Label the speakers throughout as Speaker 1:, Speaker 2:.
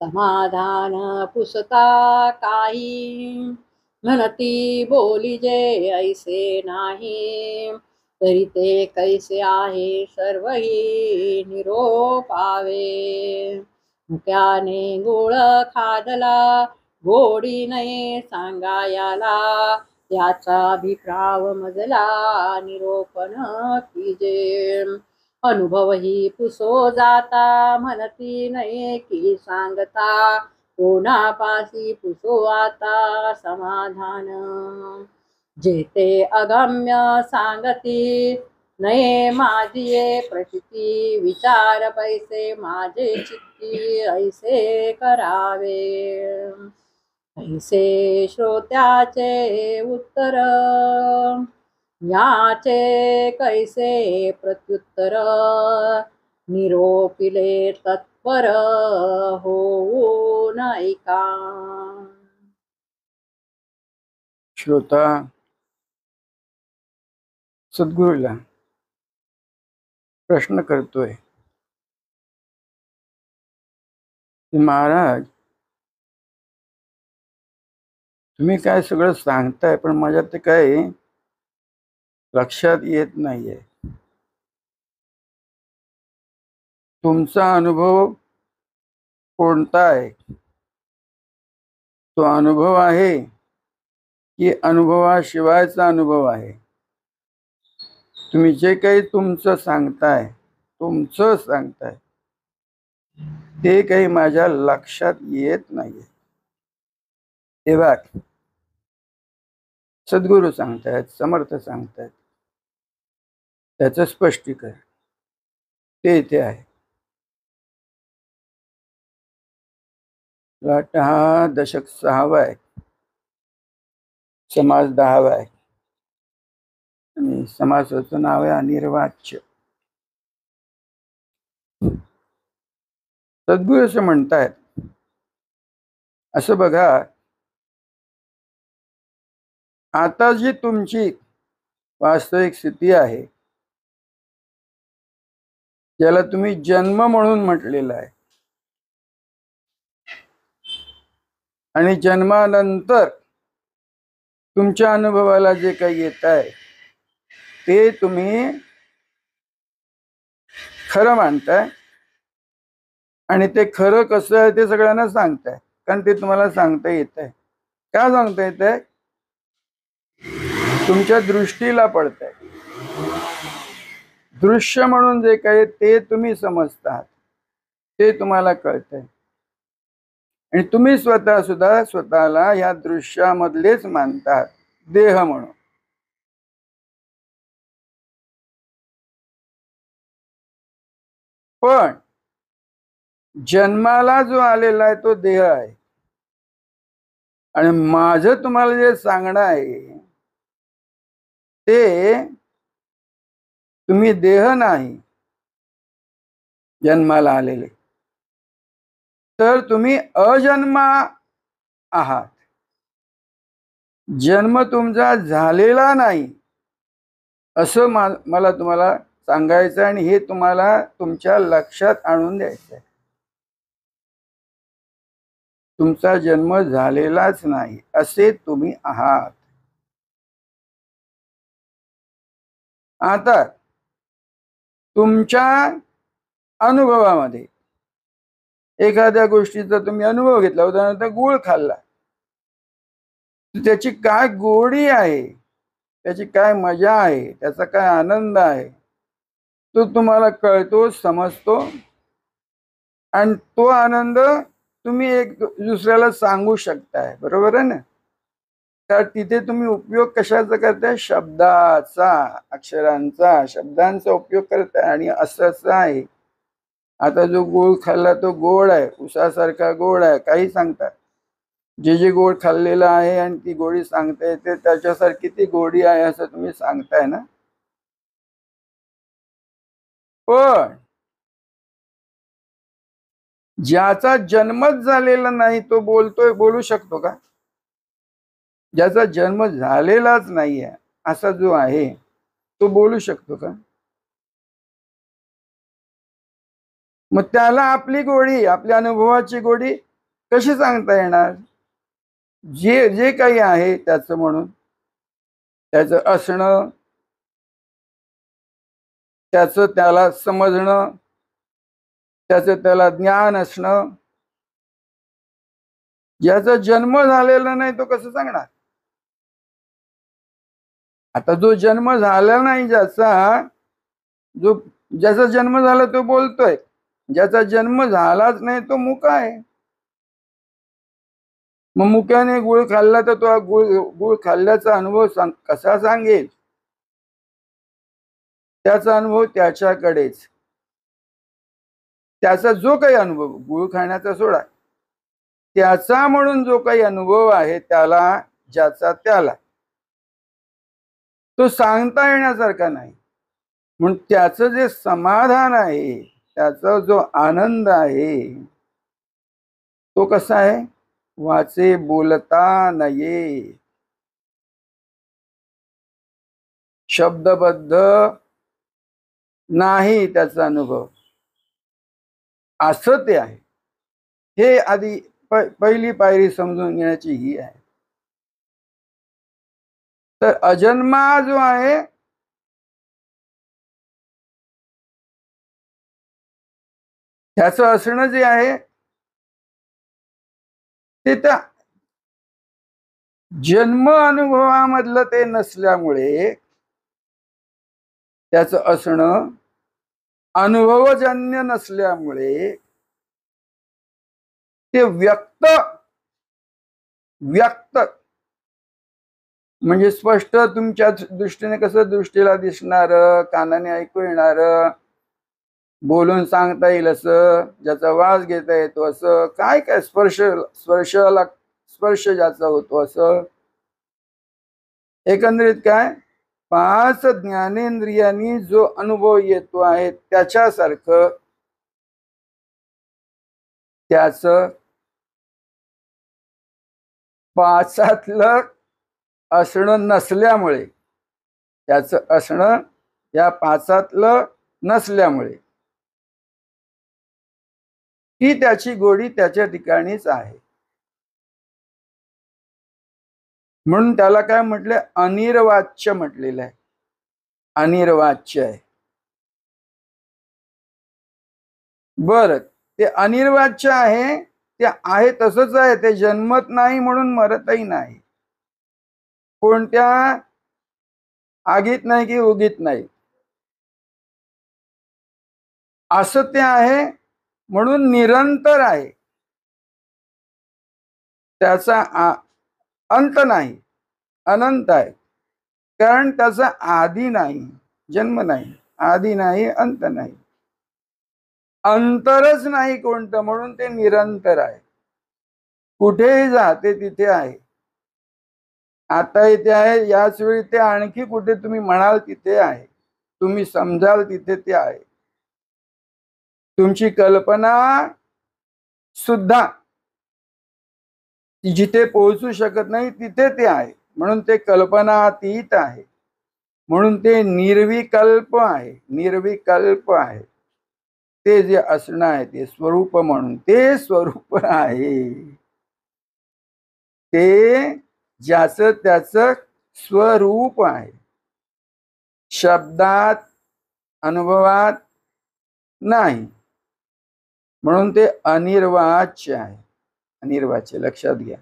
Speaker 1: समाधान पुसता काही, म्हणती बोली जे ऐसे नाही, तरी ते कैसे आहे सर्वही निरोपावे. मुक्याने गुळ खादला गोडी नये सांगायाला, त्याचा अभिप्राव मजला निरोपण कीजे. अनुभव ही पुसो जाता, म्हणती नाही की सांगता, कोणापासी पुसो आता समाधान. जेते अगम्य सांगती नये माझिये प्रचिती, विचार पैसे माझे चित्ती ऐसे करावे. ऐसे श्रोत्याचे उत्तर, याचे कैसे प्रत्युत्तर, निरोपिले तत्पर होऊन ऐका.
Speaker 2: श्रोता सद्गुरूला प्रश्न करतोय की महाराज, तुम्ही काय सगळं सांगताय पण माझ्या ते काय लक्षात येत नाहीये. तुमचा अनुभव कोणता आहे? तो अनुभव आहे की अनुभवाशिवायचा अनुभव आहे? तुम्ही जे काही तुमचं सांगताय ते काही माझ्या लक्षात येत नाहीये. तेव्हा सद्गुरू सांगतायत, समर्थ सांगतायत, त्याचं स्पष्टीकरण ते इथे आहे. हा दशक 6वा आहे, समास 10वा आहे आणि समासाचं नाव आहे अनिर्वाच्य. सद्गुरू असं म्हणतायत, असं बघा, आता जी तुमची वास्तविक स्थिती आहे, ज्याला तुम्ही जन्म म्हणून म्हटलेला आहे, आणि जन्मानंतर तुमच्या अनुभवाला जे काही येत आहे ते तुम्ही खरं मानताय, आणि ते खरं कसं आहे ते सगळ्यांना सांगताय, कारण ते तुम्हाला सांगता येत आहे. का सांगता येत आहे? तुमच्या दृष्टीला पडत आहे. दृश्य म्हणून जे काही ते तुम्ही समजता, ते तुम्हाला कळतंय, आणि तुम्ही स्वतः सुद्धा स्वतःला या दृश्यामधलेच मानतात देह म्हणून. पण जन्माला जो आलेला आहे तो देह आहे, आणि माझं तुम्हाला जे सांगणं आहे ते तुम्ही देह नाही जन्माला आलेले, तर तुम्ही अजन्मा आहात. जन्म तुमचा झालेला नाही असं मला तुम्हाला सांगायचं, आणि हे तुम्हाला तुमच्या लक्षात आणून द्यायचं आहे. तुमचा जन्म झालेलाच नाही असे तुम्ही आहात. आता तुमच्या अनुभवामध्ये एखाद्या गोष्टीचा तुम्ही अनुभव घेतला, उदाहरणार्थ गुळ खाल्ला, त्याची काय गोडी आहे, त्याची काय मजा आहे, त्याचा काय आनंद आहे, तो तुम्हाला कळतो, समजतो, आणि तो आनंद तुम्ही एक दुसऱ्याला सांगू शकताय. बरोबर आहे ना? तर तिथे तुम्ही उपयोग कशाचा करताय? शब्दाचा, अक्षरांचा, शब्दांचा उपयोग करताय. आणि असं आहे, आता जो गोड खाल्ला तो गोड आहे, उसासारखा गोड आहे, काही सांगतात. जे जे गोड खाल्लेलं आहे आणि ती गोडी सांगता येते त्याच्यासारखी ती गोडी आहे असं तुम्ही सांगताय ना. पण ज्याचा जन्मच झालेला नाही तो बोलू शकतो का? ज्याचा जन्म झालेलाच नाहीये असा जो आहे तो बोलू शकतो का? मग त्याला आपली गोडी, आपल्या अनुभवाची गोडी कशी सांगता येणार? जे जे काही आहे त्याचं म्हणून, त्याचं असणं, त्याचं त्याला समजणं, त्याचं त्याला ज्ञान असणं, ज्याचा जन्म झालेला नाही तो कसं सांगणार? आता जो जन्म झाला नाही, ज्याचा जन्म झाला तो बोलतोय, ज्याचा जन्म झालाच नाही तो मुका आहे. मग मुक्याने गुळ खाल्ला तर तो गुळ खाल्ल्याचा अनुभव कसा सांगेल? त्याचा अनुभव त्याच्याकडेच. त्याचा जो काही अनुभव, गुळ खाण्याचा सोडा, त्याचा म्हणून जो काही अनुभव आहे त्याला, ज्याचा त्याला, तो सांगता येण्यासारखा नाही. म्हणून त्याचं जे समाधान आहे, त्याचा जो आनंद आहे, तो कसा आहे? वाचे बोलता नये, शब्दबद्ध नाही त्याचा अनुभव, असं ते आहे. हे आधी पहिली पायरी समजून घेण्याची ही आहे. तर अजन्मा जो आहे त्याचं असणं जे आहे ते त्या जन्म अनुभवामधलं ते नसल्यामुळे, त्याचं असणं अनुभवजन्य नसल्यामुळे ते व्यक्त म्हणजे स्पष्ट तुमच्या दृष्टीने कसं दृष्टीला दिसणार, कानाने ऐकू येणार, बोलून सांगता येईल असं, ज्याचा वास घेता येतो असं, काय काय स्पर्श ज्याचा होतो असं, एकंदरीत काय 5 ज्ञानेंद्रियांनी जो अनुभव येतो आहे त्याच्यासारखं त्याचं 5तलं असणं नसल्यामुळे, त्याचं असणं या 5तलं नसल्यामुळे ही त्याची गोडी त्याच्या ठिकाणीच आहे. म्हणून त्याला काय म्हटलंय? अनिर्वाच्य म्हटलेलं आहे. अनिर्वाच्य आहे. बर, ते अनिर्वाच्य आहे, ते आहे तसंच आहे. ते जन्मत नाही म्हणून मरतही नाही, कोणत्या आगीत नाही की उगीत नाही, असं ते आहे. म्हणून निरंतर आहे, त्याचा अंत नाही, अनंत आहे. कारण त्याचा आदी नाही, जन्म नाही, आदी नाही, अंत नाही, अंतरच नाही कोणतं, म्हणून ते निरंतर आहे. कुठेही जा ते तिथे आहे. आता इथे आहे, याच वेळी ते आणखी कुठे तुम्ही म्हणाल तिथे आहे, तुम्ही समजाल तिथे ते आहे. तुमची कल्पना सुद्धा जिथे पोहोचू शकत नाही तिथे ते आहे, म्हणून ते कल्पनातीत आहे. म्हणून ते निर्विकल्प आहे. निर्विकल्प आहे ते जे असणं आहे, ते स्वरूप म्हणून ते स्वरूप आहे. ते ज्याचं त्याचं स्वरूप आहे, शब्दात अनुभवात नाही. म्हणून ते अनिर्वाच्य आहे. अनिर्वाच्य लक्षात घ्या.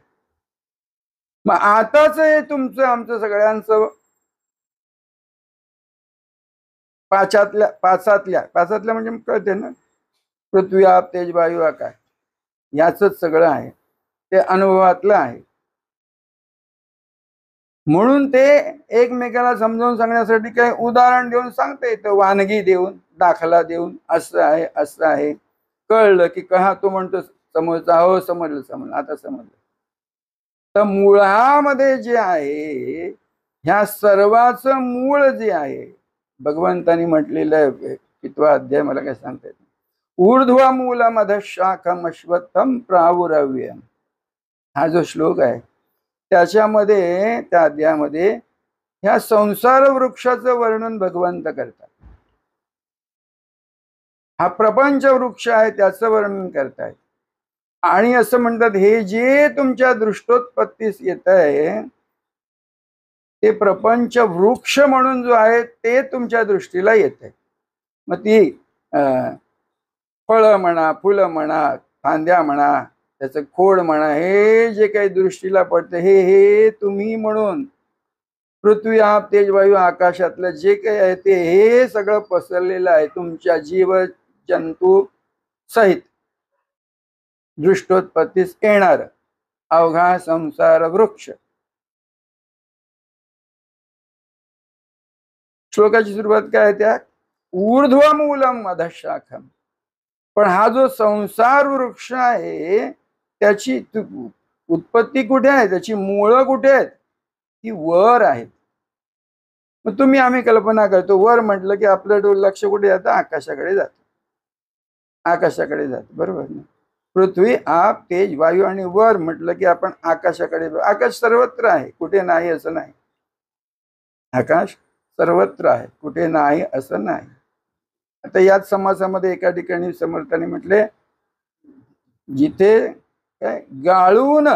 Speaker 2: मग आताच हे तुमचं आमचं सगळ्यांचं पाचातल्या म्हणजे कळते ना, पृथ्वी आप तेज वायू आकाश, याच सगळं आहे, ते अनुभवातलं आहे. म्हणून ते एकमेकाला समजावून सांगण्यासाठी काही उदाहरण देऊन सांगता येतं, वानगी देऊन, दाखला देऊन, असं आहे असं आहे. कळलं की कहा तो म्हणतो समोरचा, हो समजलं, आता समजलं. तर मुळामध्ये जे आहे, ह्या सर्वाचं मूळ जे आहे, भगवंतानी म्हटलेलं आहे, 5वा अध्याय, मला काय सांगता येत, ऊर्ध्व मूलमध शाखम अश्वत्थम प्रावुरव्यम, हा जो श्लोक आहे त्याच्यामध्ये, त्या अध्यायामध्ये ह्या संसार वृक्षाचं वर्णन भगवंत करतात. हा प्रपंच वृक्ष आहे त्याचं वर्णन करतायत. आणि असं म्हणतात हे जे तुमच्या दृष्टोत्पत्तीस येत आहे ते प्रपंच वृक्ष म्हणून जो आहे ते तुमच्या दृष्टीला येत आहे. मग ती फळं म्हणा, फुलं म्हणा, फांद्या म्हणा, त्याचं खोड म्हणा, हे जे काही दृष्टीला पडतं हे हे तुम्ही म्हणून पृथ्वी आप तेज वायू आकाशातलं जे काही आहे ते हे सगळं पसरलेलं आहे तुमच्या जीव जंतू सहित दृष्टोत्पत्तीस येणार अवघा संसार वृक्ष. श्लोकाची सुरुवात काय आहे त्या ऊर्ध्वमूलम अधशाखम. पण हा जो संसार वृक्ष आहे त्याची उत्पत्ती कुठे आहे, त्याची मुळं कुठे आहेत, ती वर आहेत. मग तुम्ही आम्ही कल्पना करतो वर म्हटलं की आपलं लक्ष कुठे जातं, आकाशाकडे जातं, आकाशाकडे जातं, बरोबर ना. पृथ्वी आप तेज वायू आणि वर म्हटलं की आपण आकाशाकडे. आकाश सर्वत्र आहे, कुठे नाही असं नाही. आकाश सर्वत्र आहे, कुठे नाही असं नाही. आता याच समासामध्ये एका ठिकाणी समर्थाने म्हटले जिथे काय गाळून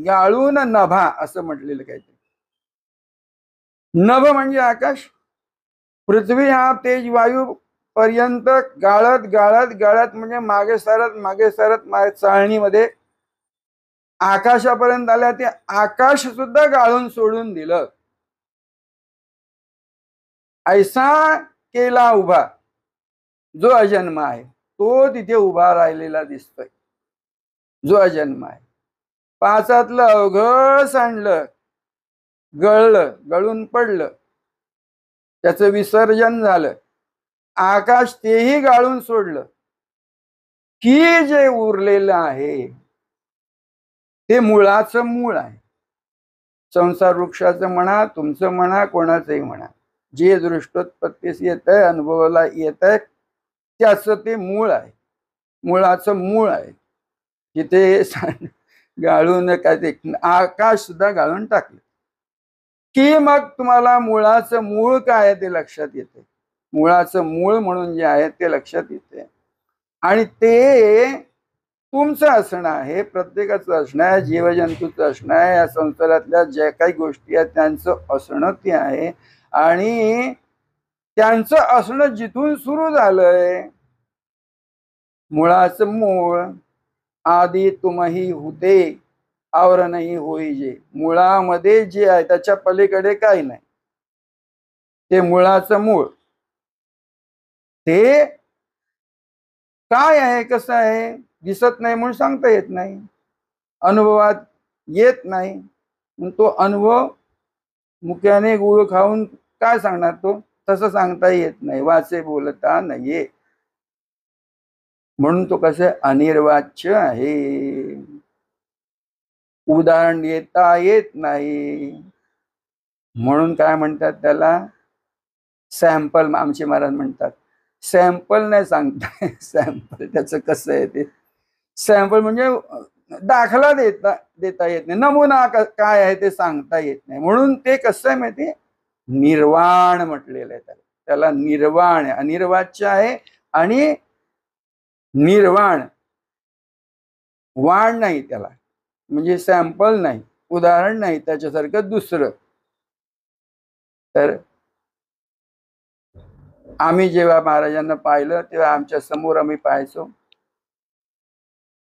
Speaker 2: गाळून नभा असं म्हटलेलं काय ते. नभ म्हणजे आकाश. पृथ्वी हा तेज वायू पर्यंत गाळत गाळत गाळत म्हणजे मागे सरत चाळणीमध्ये आकाशापर्यंत आल्या. ते आकाश सुद्धा गाळून सोडून दिलं. ऐसा केला उभा जो अजन्म आहे तो तिथे उभा राहिलेला दिसतोय, जो अजन्म आहे. पाचातलं अवघड सांडलं, गळलं, गळून पडलं, त्याचं विसर्जन झालं. आकाश तेही गाळून सोडलं की जे उरलेलं आहे ते मुळाचं मूळ आहे. संसार वृक्षाचं म्हणा, तुमचं म्हणा, कोणाचंही म्हणा, जे दृष्टोत्पत्तीस येत आहे, अनुभवाला येत आहे त्याचं ते मूळ आहे, मुळाचं मूळ आहे. तिथे गाळून काय ते आकाश सुद्धा गाळून टाकलं की मग तुम्हाला मुळाचं मूळ काय आहे ते लक्षात येते. मुळाचं मूळ म्हणून जे आहे ते लक्षात येते. आणि ते तुमचं असणं आहे, प्रत्येकाचं असणं आहे, जीवजंतूचं असणं आहे, या संसारातल्या ज्या काही गोष्टी आहेत त्यांचं असणं ते आहे. आणि त्यांचं असणं जिथून सुरू झालंय मुळाचं मूळ आधी तुम्ही होते और नाही होईजे. मुळामध्ये जे आहे त्याच्या पलीकडे काही नाही, ते मुळाचं मूळ. ते काय आहे, कसं आहे दिसत नाही म्हणून सांगता येत नाही, अनुभवात येत नाही. तो अनुभव मुख्याने गुळ खाऊन काय सांगणार, तो तसं सांगता येत नाही, वाचे बोलता नाहीये. म्हणून तो कसं अनिर्वाच्य आहे, उदाहरण देता येत नाही. म्हणून काय म्हणतात त्याला सॅम्पल. आमचे महाराज म्हणतात सॅम्पल नाही सांगता. सॅम्पल त्याचं कसं आहे ते सॅम्पल म्हणजे दाखला देता येत नाही, नमुना काय आहे ते सांगता येत नाही. म्हणून ते कसं आहे माहिती, निर्वाण म्हटलेलं आहे त्याला. त्याला निर्वाण आहे, अनिर्वाच्य आहे आणि निर्वाण. वाण नाही त्याला, म्हणजे सॅम्पल नाही, उदाहरण नाही त्याच्यासारखं दुसरं. तर आम्ही जेव्हा महाराजांना पाहिलं तेव्हा आमच्या समोर आम्ही पाहायचो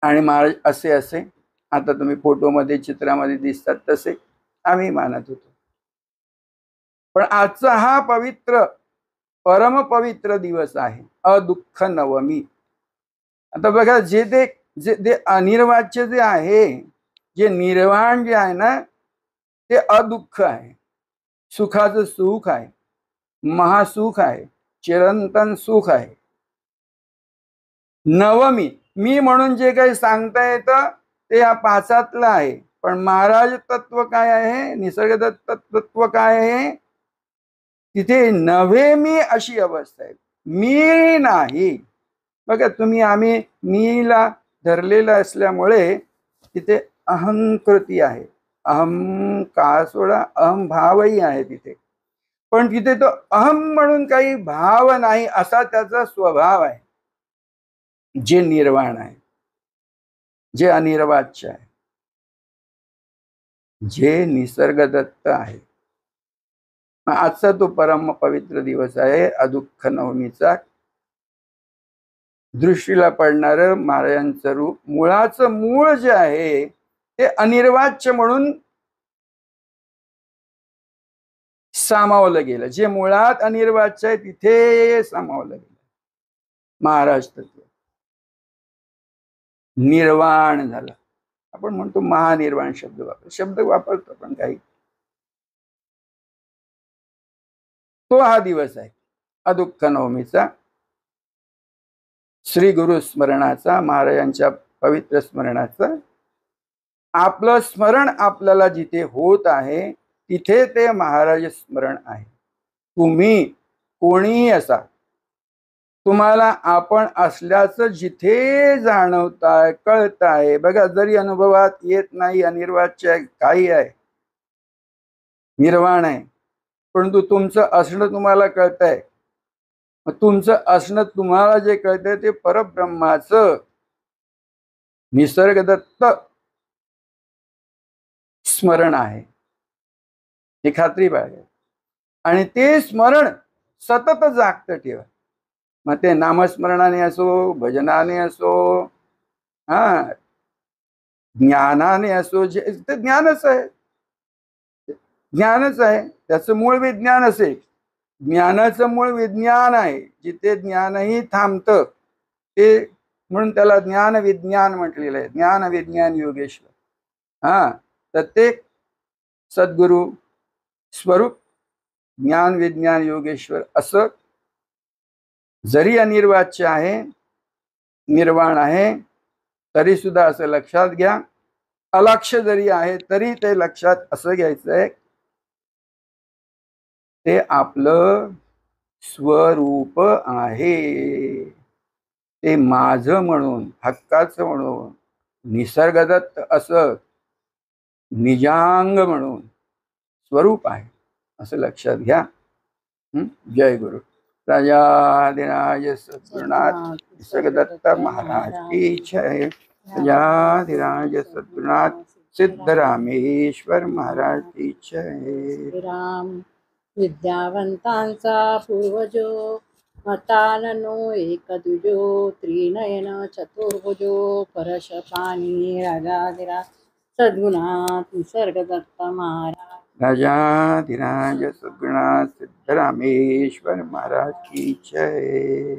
Speaker 2: आणि महाराज असे असे आता तुम्ही फोटोमध्ये चित्रामध्ये दिसतात तसे आम्ही मानत होतो. पण आजचा हा पवित्र परम पवित्र दिवस आहे, अदुःख नवमी. आता बघा जे ते अनिर्वाच्य जे आहे, जे निर्वाण जे आहे ना ते अदुःख आहे, सुखाचं सुख आहे, महासुख आहे, चिरंतन सुख आहे. नवमी मी म्हणून जे काही सांगता येतं ते या पाचातलं आहे. पण महाराज तत्व काय आहे, निसर्गदत्त तत्व काय आहे, तिथे नव्हे मी अशी अवस्था आहे, मी नाही. बघा तुम्ही आम्ही मीला धरलेलं असल्यामुळे तिथे अहंकृती आहे, अहंकार सोडा अहम भावही आहे तिथे. पण तिथे तो अहम म्हणून काही भाव नाही असा त्याचा स्वभाव आहे. जे निर्वाण आहे, जे अनिर्वाच्य आहे, जे निसर्गदत्त आहे. आजचा तो परम पवित्र दिवस आहे अदुःख नवमीचा. दृष्टीला पडणारं महाराजांचं रूप, मुळाचं मूळ जे आहे ते अनिर्वाच्य म्हणून सामावलं गेलं. जे मुळात अनिर्वाच्य आहे तिथे सामावलं गेलं. महाराज तत्व निर्वाण झाला. आपण म्हणतो महानिर्वाण शब्द वापरतो पण काही. तो हा दिवस आहे अदुःख नवमीचा, श्री गुरु स्मरणाचा, महाराजांच्या पवित्र स्मरणाचा. आपलं स्मरण आपल्याला जिथे होत आहे तिथे ते महाराज स्मरण आहे. तुम्ही कोणीही असा, तुम्हाला आपण असल्याचं जिथे जाणवताय, कळताय, बघा, जरी अनुभवात येत नाही, अनिर्वाच्य आहे, काही आहे, निर्वाण आहे, परंतु तुमचं असणं तुम्हाला कळतंय. मग तुमचं असणं तुम्हाला जे कळतंय ते परब्रह्माचं निसर्गदत्त स्मरण आहे, ही खात्री पाहिजे. आणि ते स्मरण सतत जागतं ठेवा. मग ते नामस्मरणाने असो, भजनाने असो, ज्ञानाने असो, जे ते ज्ञानच आहे, ज्ञानच आहे. त्याचं मूळ विज्ञान असेल, ज्ञानाचं मूळ विज्ञान आहे. जिथे ज्ञानही थांबतं ते, म्हणून त्याला ज्ञान विज्ञान म्हटलेलं आहे. ज्ञान विज्ञान योगेश्वर. प्रत्येक सद्गुरु स्वरूप ज्ञान विज्ञान योगेश्वर असं जरी अनिर्वाच्य आहे, निर्वाण आहे, तरी सुद्धा असं लक्षात घ्या. अलक्ष्य जरी आहे तरी ते लक्षात असं घ्यायचंय, ते आपलं स्वरूप आहे. ते माझं म्हणून, हक्काचं म्हणून, निसर्गदत्त असं निजांग म्हणून स्वरूप आहे, असं लक्षात घ्या. जय गुरु. राजाधिराज सद्गुरुनाथ निसर्गदत्त महाराज की जय. राजाधिराज सद्गुरुनाथ सिद्धरामेश्वर महाराज की जय.
Speaker 1: राम विद्यावंतांचा पूर्वजो, मताननो एक दुजो, त्रिनयन चतुर्भुजो, परशपाणी राजाधिराज सद्गुरुनाथ निसर्गदत्त महाराज.
Speaker 2: राजाधिराज सद्गुरुनाथ सिद्धरामेश्वर महाराज की जय.